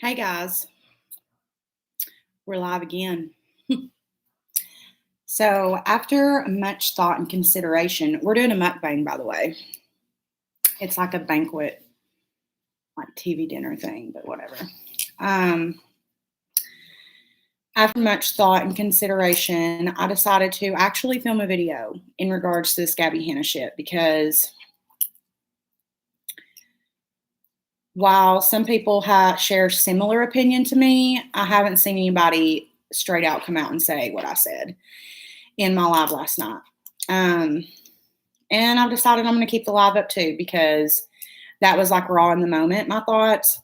Hey guys, we're live again. So, after much thought and consideration, we're doing a mukbang, by the way. It's like a banquet, like TV dinner thing, but whatever. After much thought and consideration, I decided to actually film a video in regards to this Gabbie Hanna shit because while some people share similar opinion to me, I haven't seen anybody straight out come out and say what I said in my live last night. And I've decided I'm going to keep the live up too because that was like raw in the moment, my thoughts.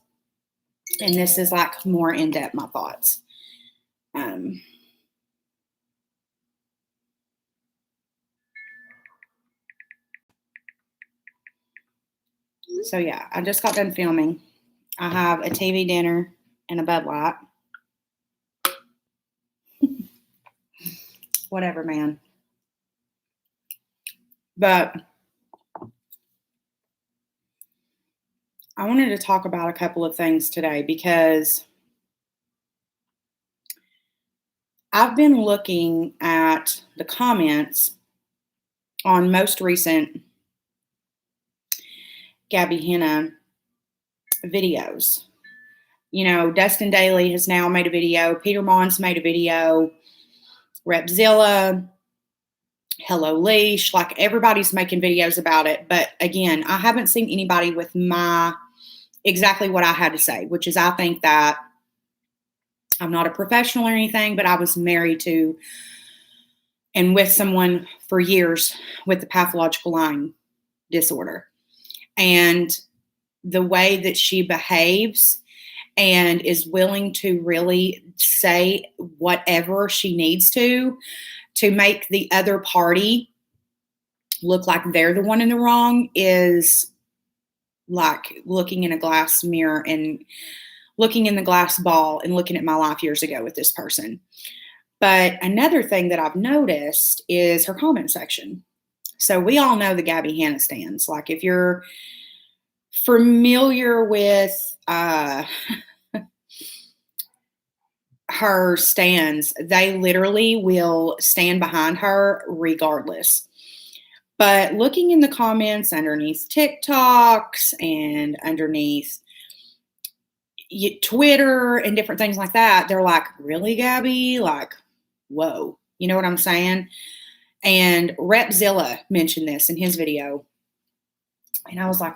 And this is like more in-depth, my thoughts. So yeah, I just got done filming. I have a TV dinner and a Bud Light. Whatever, man. But I wanted to talk about a couple of things today because I've been looking at the comments on most recent Gabbie Hanna videos. You know, Dustin Daly has now made a video. Peter Mon's made a video. Repzilla, Hello Leash, like everybody's making videos about it. But again, I haven't seen anybody with exactly what I had to say, which is I think that I'm not a professional or anything, but I was married to and with someone for years with the pathological lying disorder. And the way that she behaves and is willing to really say whatever she needs to make the other party look like they're the one in the wrong is like looking in a glass mirror and looking in the glass ball and looking at my life years ago with this person. But another thing that I've noticed is her comment section. So we all know the Gabbie Hanna stands. Like if you're familiar with her stands, they literally will stand behind her regardless. But looking in the comments underneath TikToks and underneath Twitter and different things like that, they're like, really, Gabbie? Like, whoa. You know what I'm saying? And Repzilla mentioned this in his video. And I was like,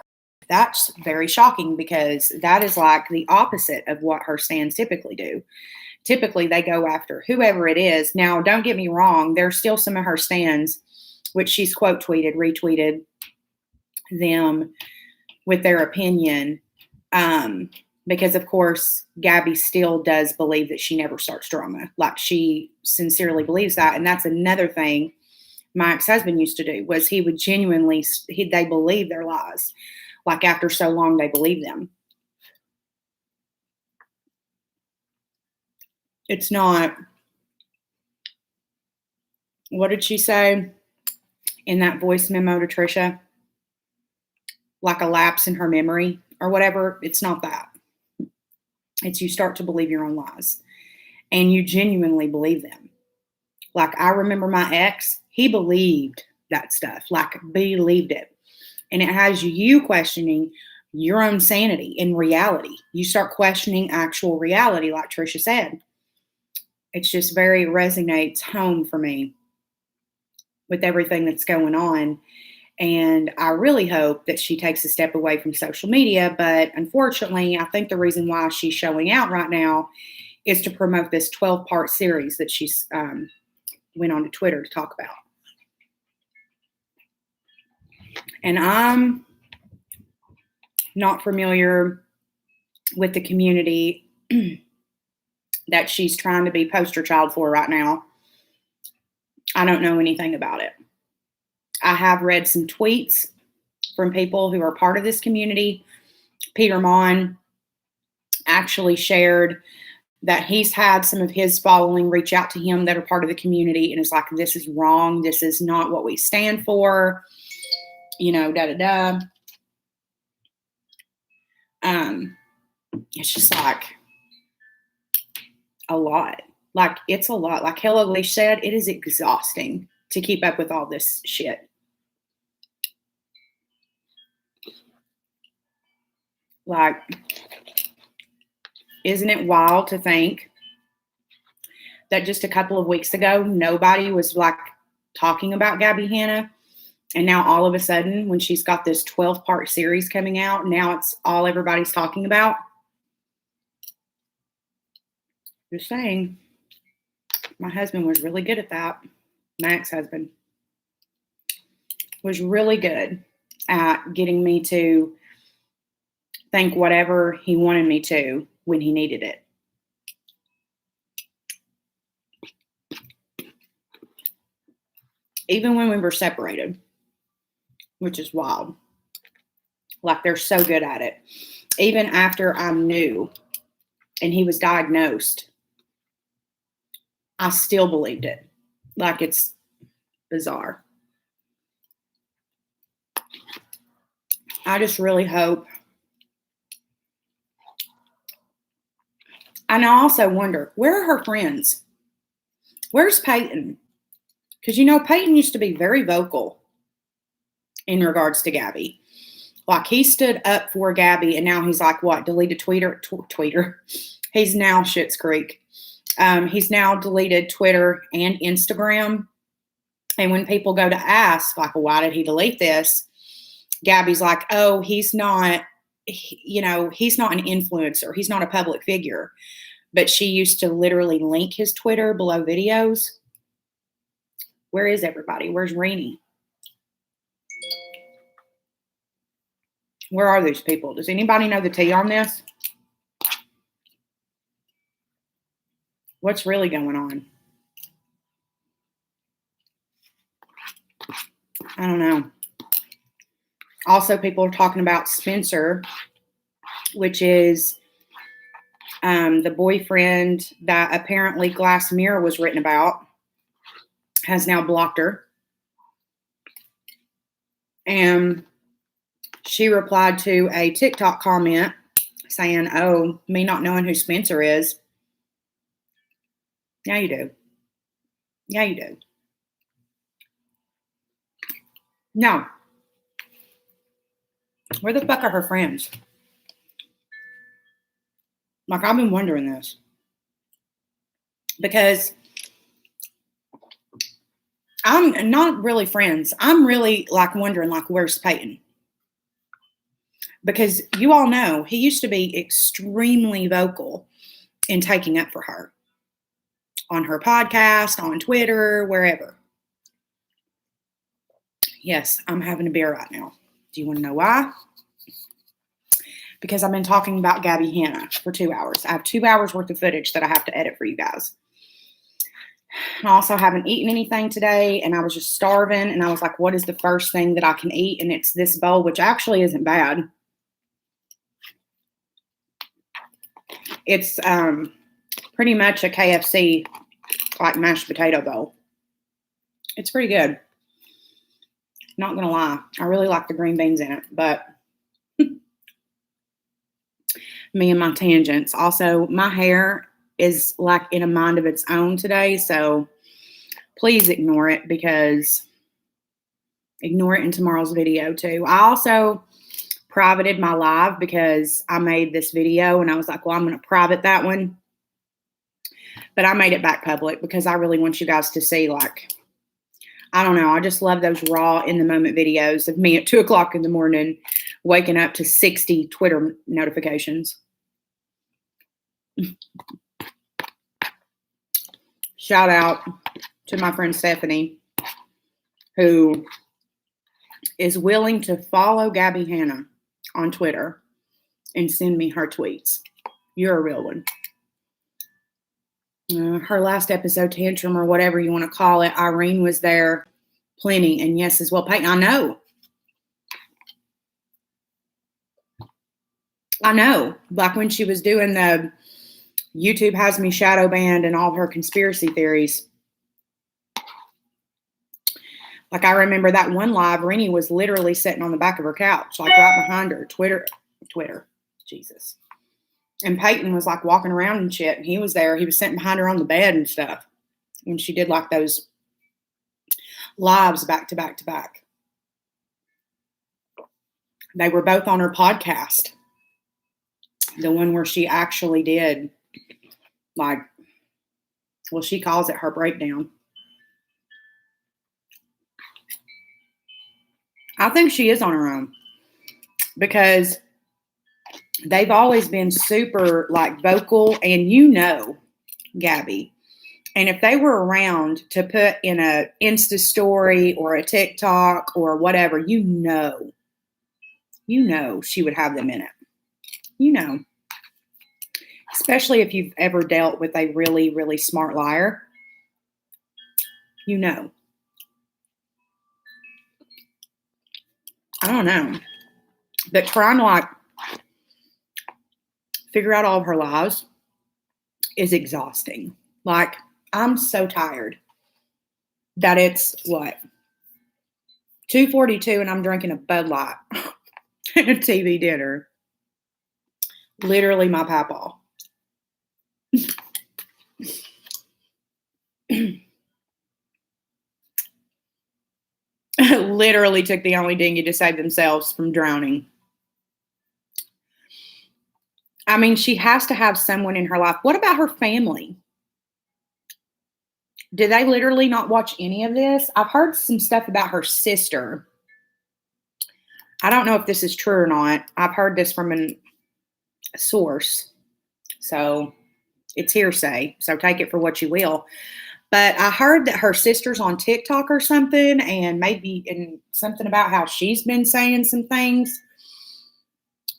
that's very shocking because that is like the opposite of what her stands typically do. Typically, they go after whoever it is. Now, don't get me wrong. There's still some of her stands, which she's quote tweeted, retweeted them with their opinion. Because, of course, Gabbie still does believe that she never starts drama. Like, she sincerely believes that. And that's another thing my ex-husband used to do, was he would genuinely, they believe their lies. Like, after so long, they believe them. It's not, what did she say in that voice memo to Trisha? Like a lapse in her memory or whatever. It's not that. It's you start to believe your own lies and you genuinely believe them. Like I remember my ex, he believed that stuff, like believed it. And it has you questioning your own sanity in reality. You start questioning actual reality, like Trisha said. It's just very resonates home for me with everything that's going on. And I really hope that she takes a step away from social media. But unfortunately, I think the reason why she's showing out right now is to promote this 12-part series that she's went on to Twitter to talk about. And I'm not familiar with the community that she's trying to be poster child for right now. I don't know anything about it. I have read some tweets from people who are part of this community. Peter Mon actually shared that he's had some of his following reach out to him that are part of the community and is like, this is wrong. This is not what we stand for. You know, da-da-da. It's just like, a lot. Like, it's a lot. Like Hello Leash said, it is exhausting to keep up with all this shit. Like, isn't it wild to think that just a couple of weeks ago, nobody was like talking about Gabbie Hanna? And now all of a sudden, when she's got this 12-part series coming out, now it's all everybody's talking about. Just saying. My husband was really good at that. My ex-husband was really good at getting me to think whatever he wanted me to when he needed it. Even when we were separated, which is wild. Like, they're so good at it. Even after I knew and he was diagnosed, I still believed it. Like, it's bizarre. I just really hope. And I also wonder, where are her friends? Where's Peyton? Because, you know, Peyton used to be very vocal in regards to Gabbie. Like, he stood up for Gabbie, and now he's like, what, deleted Twitter? He's now Schitt's Creek. He's now deleted Twitter and Instagram. And when people go to ask, like, well, why did he delete this? Gabbie's like, oh, he's not, he's not an influencer. He's not a public figure. But she used to literally link his Twitter below videos. Where is everybody? Where's Renee? Where are these people? Does anybody know the tea on this? What's really going on? I don't know. Also, people are talking about Spencer, which is the boyfriend that apparently Glass Mirror was written about, has now blocked her. And she replied to a TikTok comment saying, oh, me not knowing who Spencer is. Yeah, you do. Yeah, you do. No. Where the fuck are her friends? Like, I've been wondering this. Because I'm not really friends. I'm really, like, wondering, like, where's Peyton? Because you all know he used to be extremely vocal in taking up for her. On her podcast, on Twitter, wherever. Yes, I'm having a beer right now. Do you want to know why? Because I've been talking about Gabbie Hanna for 2 hours. I have 2 hours worth of footage that I have to edit for you guys. I also haven't eaten anything today, and I was just starving, and I was like, what is the first thing that I can eat? And it's this bowl, which actually isn't bad. It's pretty much a KFC, like, mashed potato bowl. It's pretty good. Not going to lie. I really like the green beans in it, but me and my tangents. Also, my hair is like in a mind of its own today, so please ignore it, because ignore it in tomorrow's video too. I also privated my live because I made this video and I was like, well, I'm going to private that one. But I made it back public because I really want you guys to see, like, I don't know. I just love those raw in the moment videos of me at 2 o'clock in the morning, waking up to 60 Twitter notifications. Shout out to my friend Stephanie, who is willing to follow Gabbie Hanna on Twitter and send me her tweets. You're a real one. Her last episode, Tantrum, or whatever you want to call it, Irene was there plenty. And yes, as well, Peyton. I know. Like when she was doing the YouTube has me shadow banned and all of her conspiracy theories. Like, I remember that one live, Renee was literally sitting on the back of her couch, like right behind her. Twitter. Jesus. And Peyton was like walking around and shit. And he was there. He was sitting behind her on the bed and stuff. And she did like those lives back to back to back. They were both on her podcast. The one where she actually did, like, well, she calls it her breakdown. I think she is on her own because they've always been super, like, vocal, and you know, Gabbie. And if they were around to put in a Insta story or a TikTok or whatever, you know she would have them in it. You know. Especially if you've ever dealt with a really, really smart liar. You know. I don't know. But trying to, like, figure out all of her lies is exhausting. Like, I'm so tired that it's, what, 2:42 and I'm drinking a Bud Light at a TV dinner. Literally my papa. Literally took the only dinghy to save themselves from drowning. I mean, she has to have someone in her life. What about her family? Do they literally not watch any of this? I've heard some stuff about her sister. I don't know if this is true or not. I've heard this from a source. So it's hearsay. So take it for what you will. But I heard that her sister's on TikTok or something, and maybe in something about how she's been saying some things.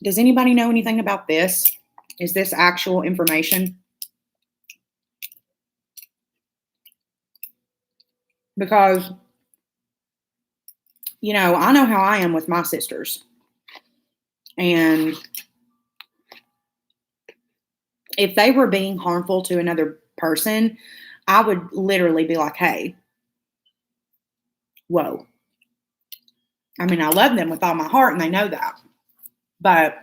Does anybody know anything about this? Is this actual information? Because, you know, I know how I am with my sisters. And if they were being harmful to another person, I would literally be like, hey, whoa. I mean, I love them with all my heart, and they know that. But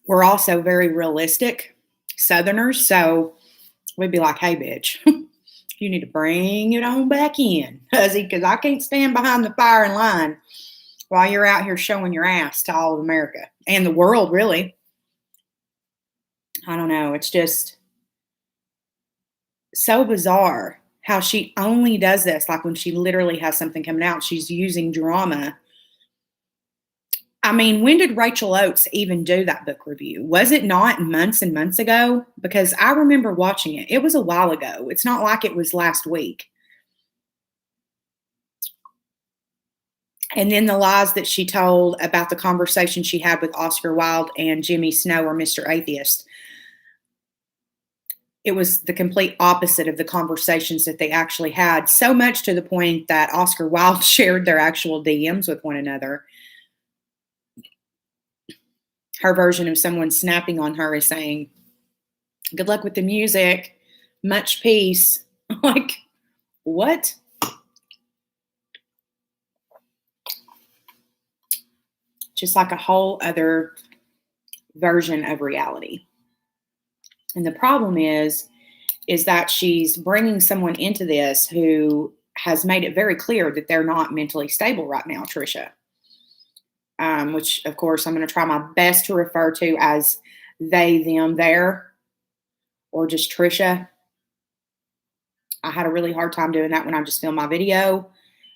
we're also very realistic Southerners, so we'd be like, hey, bitch, you need to bring it on back in, huzzy, because I can't stand behind the firing line while you're out here showing your ass to all of America and the world, really. I don't know. It's just so bizarre how she only does this, like when she literally has something coming out, she's using drama. I mean, when did Rachel Oates even do that book review? Was it not months and months ago? Because I remember watching it. It was a while ago. It's not like it was last week. And then the lies that she told about the conversation she had with Oscar Wilde and Jimmy Snow or Mr. Atheist. It was the complete opposite of the conversations that they actually had, so much to the point that Oscar Wilde shared their actual DMs with one another. Her version of someone snapping on her is saying, good luck with the music, much peace. Like, what? Just like a whole other version of reality. And the problem is that she's bringing someone into this who has made it very clear that they're not mentally stable right now, Trisha. Which, of course, I'm going to try my best to refer to as they, them, their, or just Trisha. I had a really hard time doing that when I just filmed my video.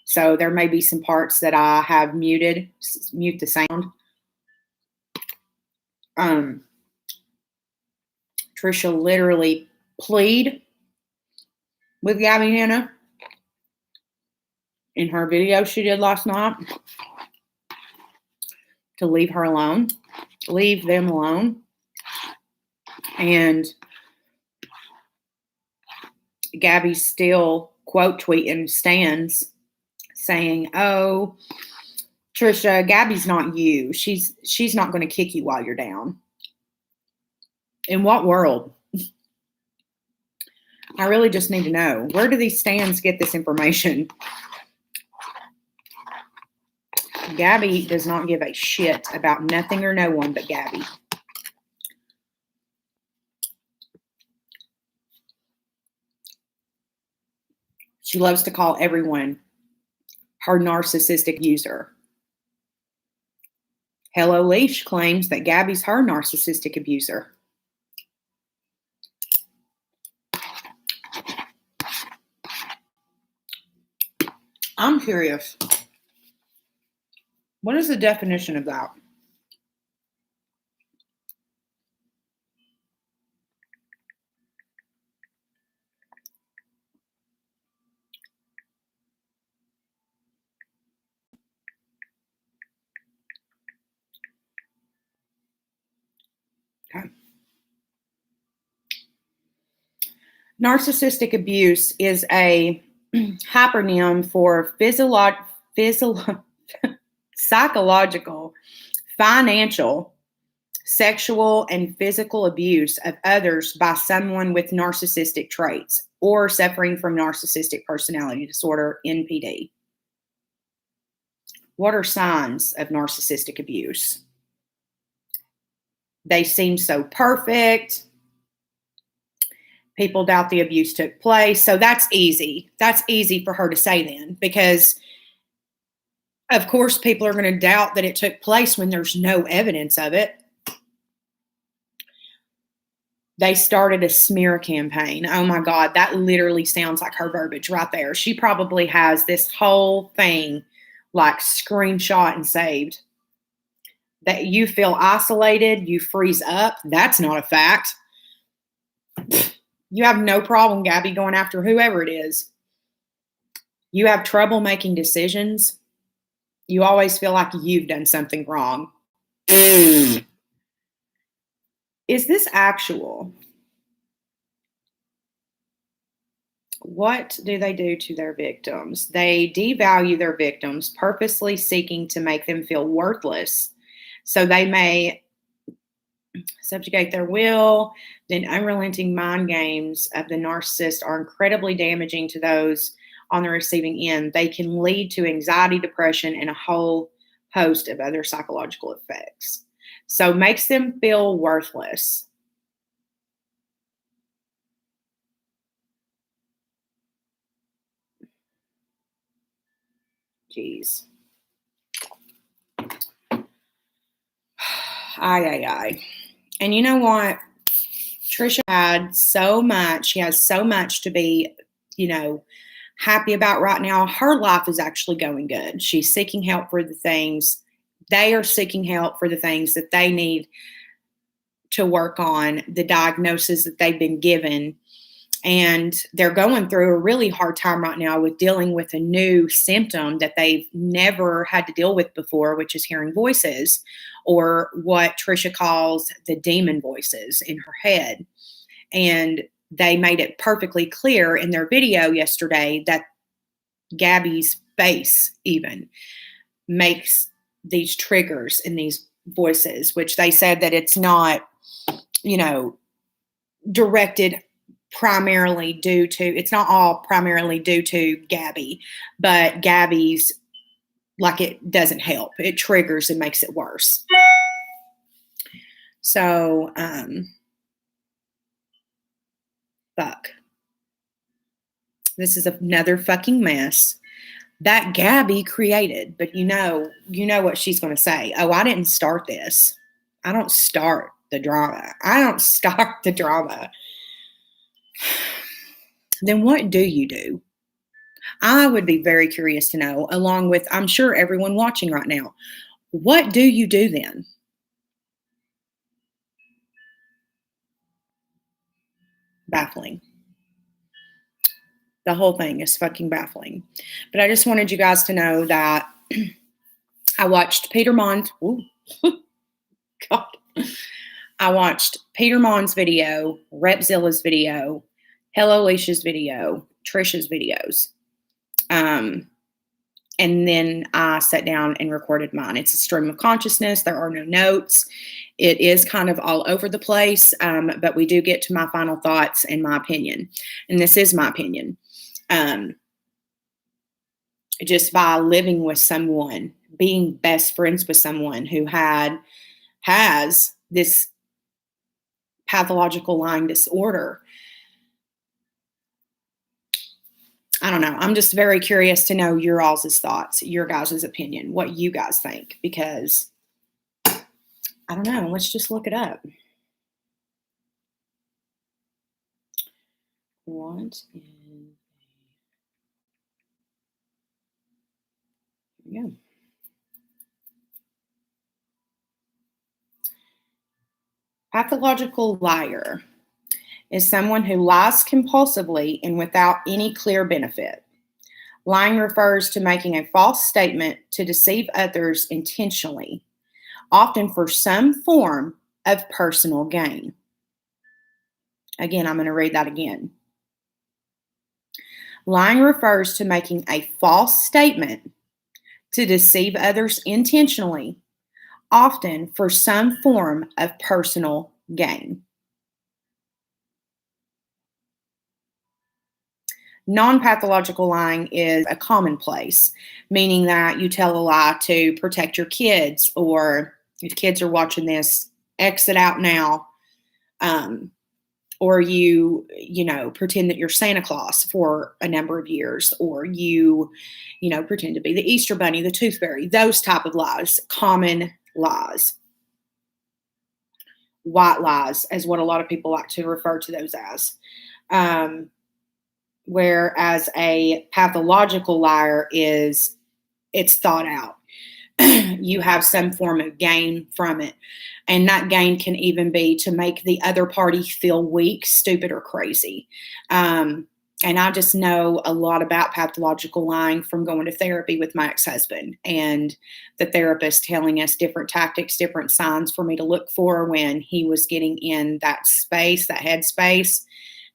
So there may be some parts that I have muted, mute the sound. Trisha literally plead with Gabbie Hanna in her video she did last night to leave her alone, leave them alone. And Gabbie still quote tweeting stands saying, oh, Trisha, Gabbie's not you. She's not going to kick you while you're down. In what world? I really just need to know. Where do these stands get this information? Gabbie does not give a shit about nothing or no one but Gabbie. She loves to call everyone her narcissistic user. Hello Leash claims that Gabby's her narcissistic abuser. I'm curious. What is the definition of that? Okay. Narcissistic abuse is a hypernym for psychological, financial, sexual, and physical abuse of others by someone with narcissistic traits or suffering from narcissistic personality disorder, NPD. What are signs of narcissistic abuse? They seem so perfect. People doubt the abuse took place. So that's easy. That's easy for her to say then, because of course people are going to doubt that it took place when there's no evidence of it. They started a smear campaign. Oh my God, that literally sounds like her verbiage right there. She probably has this whole thing like screenshot and saved. That you feel isolated, you freeze up. That's not a fact. You have no problem, Gabbie, going after whoever it is. You have trouble making decisions. You always feel like you've done something wrong. Is this actual? What do they do to their victims? They devalue their victims, purposely seeking to make them feel worthless. So they may subjugate their will. Then unrelenting mind games of the narcissist are incredibly damaging to those on the receiving end. They can lead to anxiety, depression, and a whole host of other psychological effects. So makes them feel worthless. Jeez. Ay. And you know what? Trisha had so much. She has so much to be, happy about right now. Her life is actually going good. She's seeking help for the things. They are seeking help for the things that they need to work on, the diagnosis that they've been given. And they're going through a really hard time right now with dealing with a new symptom that they've never had to deal with before, which is hearing voices, or what Trisha calls the demon voices in her head. And they made it perfectly clear in their video yesterday that Gabbie's face even makes these triggers in these voices, which they said that it's not, directed primarily due to, it's not all primarily due to Gabbie, but Gabbie's, like, it doesn't help. It triggers and makes it worse. So, fuck. This is another fucking mess that Gabbie created. But you know what she's going to say. Oh, I didn't start this. I don't start the drama. Then what do you do? I would be very curious to know, along with, I'm sure, everyone watching right now. What do you do then? Baffling. The whole thing is fucking baffling. But I just wanted you guys to know that I watched Peter Mon's. God. I watched Peter Mon's video, Repzilla's video, Hello Leisha's video, Trisha's videos. And then I sat down and recorded mine. It's a stream of consciousness. There are no notes. It is kind of all over the place, but we do get to my final thoughts and my opinion. And this is my opinion. Just by living with someone, being best friends with someone who has this pathological lying disorder, I don't know. I'm just very curious to know your all's thoughts, your guys' opinion, what you guys think, because I don't know. Let's just look it up. What is, here we go. Pathological liar is someone who lies compulsively and without any clear benefit. Lying refers to making a false statement to deceive others intentionally, often for some form of personal gain. Again, I'm going to read that again. Lying refers to making a false statement to deceive others intentionally, often for some form of personal gain. Non-pathological lying is a commonplace, meaning that you tell a lie to protect your kids, or if kids are watching this, exit out now. Or you pretend that you're Santa Claus for a number of years, or you pretend to be the Easter Bunny, the Tooth Fairy, those type of lies, common lies. White lies is what a lot of people like to refer to those as. Whereas a pathological liar it's thought out. You have some form of gain from it. And that gain can even be to make the other party feel weak, stupid, or crazy. And I just know a lot about pathological lying from going to therapy with my ex-husband, and the therapist telling us different tactics, different signs for me to look for when he was getting in that space, that head space.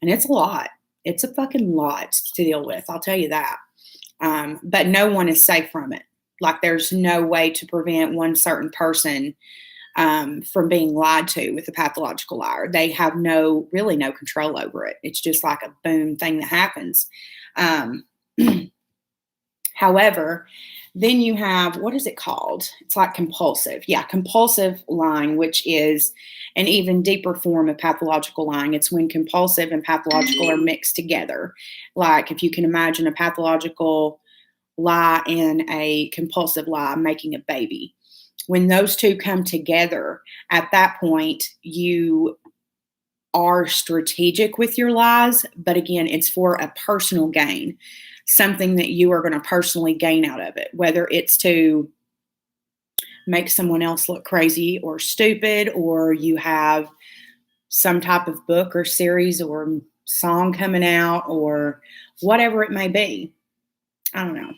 And it's a lot. It's a fucking lot to deal with. I'll tell you that. But no one is safe from it. Like, there's no way to prevent one certain person from being lied to with a pathological liar. They have really no control over it. It's just like a boom thing that happens. However, then you have, what is it called? It's like compulsive. Yeah, compulsive lying, which is an even deeper form of pathological lying. It's when compulsive and pathological are mixed together. Like, if you can imagine a pathological lie and a compulsive lie making a baby. When those two come together, at that point, you are strategic with your lies. But again, it's for a personal gain, something that you are going to personally gain out of it, whether it's to make someone else look crazy or stupid, or you have some type of book or series or song coming out, or whatever it may be. I don't know.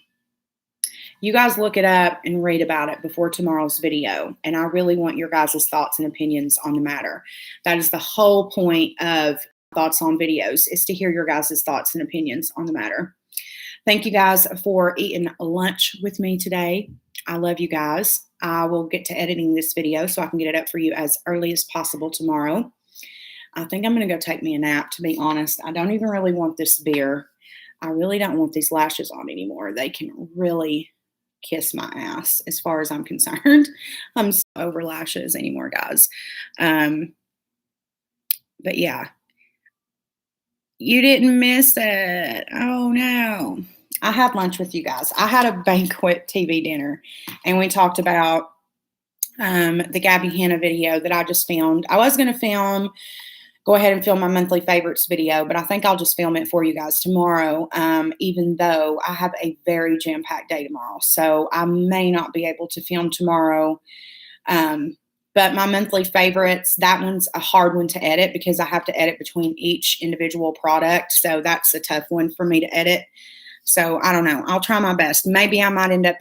You guys look it up and read about it before tomorrow's video. And I really want your guys' thoughts and opinions on the matter. That is the whole point of thoughts on videos, is to hear your guys' thoughts and opinions on the matter. Thank you guys for eating lunch with me today. I love you guys. I will get to editing this video so I can get it up for you as early as possible tomorrow. I think I'm going to go take me a nap, to be honest. I don't even really want this beer. I really don't want these lashes on anymore. They can really kiss my ass as far as I'm concerned. I'm so over lashes anymore, guys. But yeah, you didn't miss it. Oh no. I had lunch with you guys. I had a banquet TV dinner, and we talked about the Gabbie Hanna video that I just filmed. I was going to go ahead and film my monthly favorites video, but I think I'll just film it for you guys tomorrow, even though I have a very jam-packed day tomorrow. So I may not be able to film tomorrow. But my monthly favorites, that one's a hard one to edit because I have to edit between each individual product. So that's a tough one for me to edit. So I don't know. I'll try my best. Maybe I might end up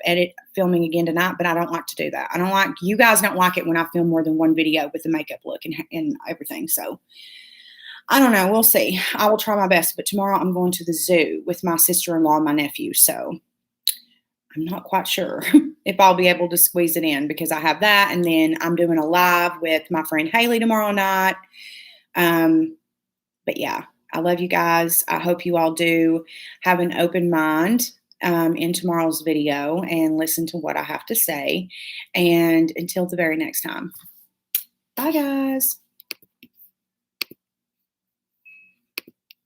filming again tonight, but I don't like to do that. You guys don't like it when I film more than one video with the makeup look and everything. So I don't know. We'll see. I will try my best. But tomorrow I'm going to the zoo with my sister-in-law and my nephew. So I'm not quite sure if I'll be able to squeeze it in, because I have that. And then I'm doing a live with my friend Haley tomorrow night. But yeah, I love you guys. I hope you all do have an open mind in tomorrow's video and listen to what I have to say. And until the very next time. Bye, guys.